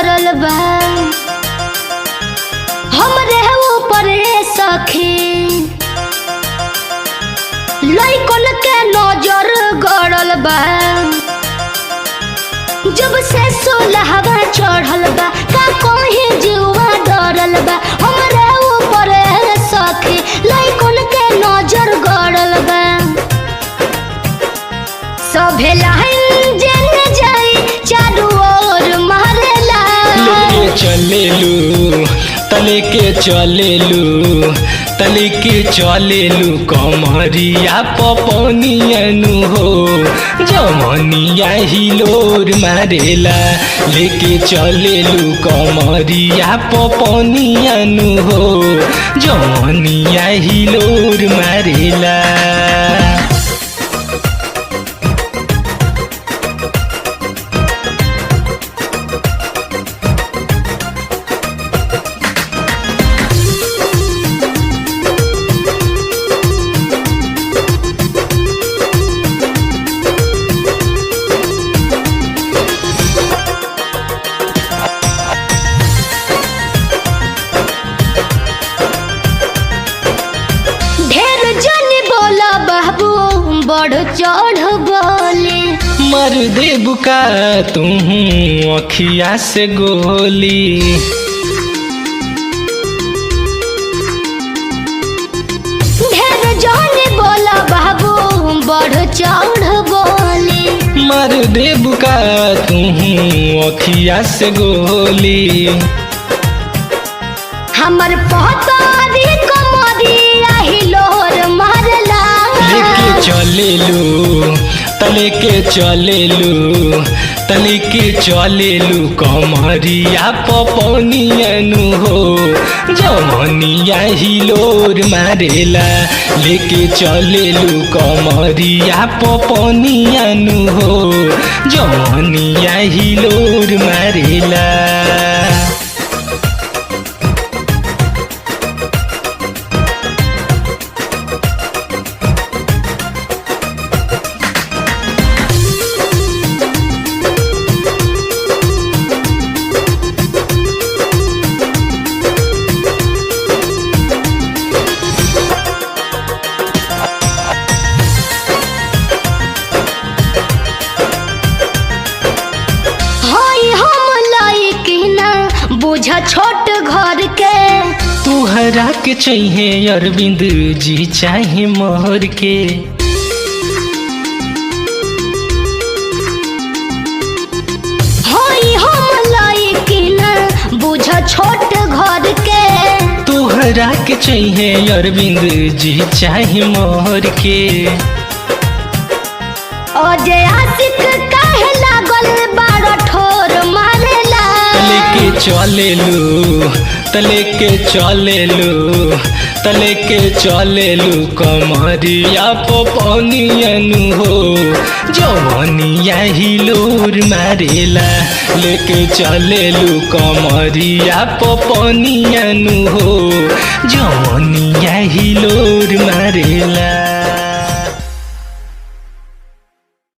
गड़ल बा हमरे ऊपर सखी लइकन के नजर गड़ल बा जब से सोलहवा चढ़ल बा का कहीं जीवा डरल बा हमरे ऊपर सखी लइकन के नजर गड़ल बा सभे लाइन जेने जाई चारू ओर मारेला लेके चलेलू तले के चलेलू तले के चलेलू कमरिया पपनियनु हो जमनिया हिलोर मारेला लेके चलेलू कमरिया पपनियनु हो जमनिया हिलोर मारेला। बढ़ चढ़ बोले मर दे बुका तुम अखिया से गोली ढेर जाने बोला बाबू बढ़ चढ़ बोले मर दे बुका तुम अखिया से गोली हमर पहतारी कमरिया हिलोर मारला लेके चलेलू तले के चलेलू तले के चलेलू कमरिया पपनियनु हो जमनिया हिलोर मारेला लेके चलेलू कमरिया पपनियनु हो जमनिया हिलोर मारेला। बुझा छोट घर के तुहरा के चाहिए अरविंद जी चाहे मोहर के होई हम लाइकिना बुझा छोट घर के तुहरा के चाहिए अरविंद जी चाहे मोहर के अजय आशिक काहे लागल बारो ठोर मारेला लेके चलेलू तले के चलेलू तले के चलेलू कमरिया पपनियनु हो जवनिया हिलोर मारेला लेके चलेलू कमरिया पपनियनु हो जवनिया हिलोर मारेला।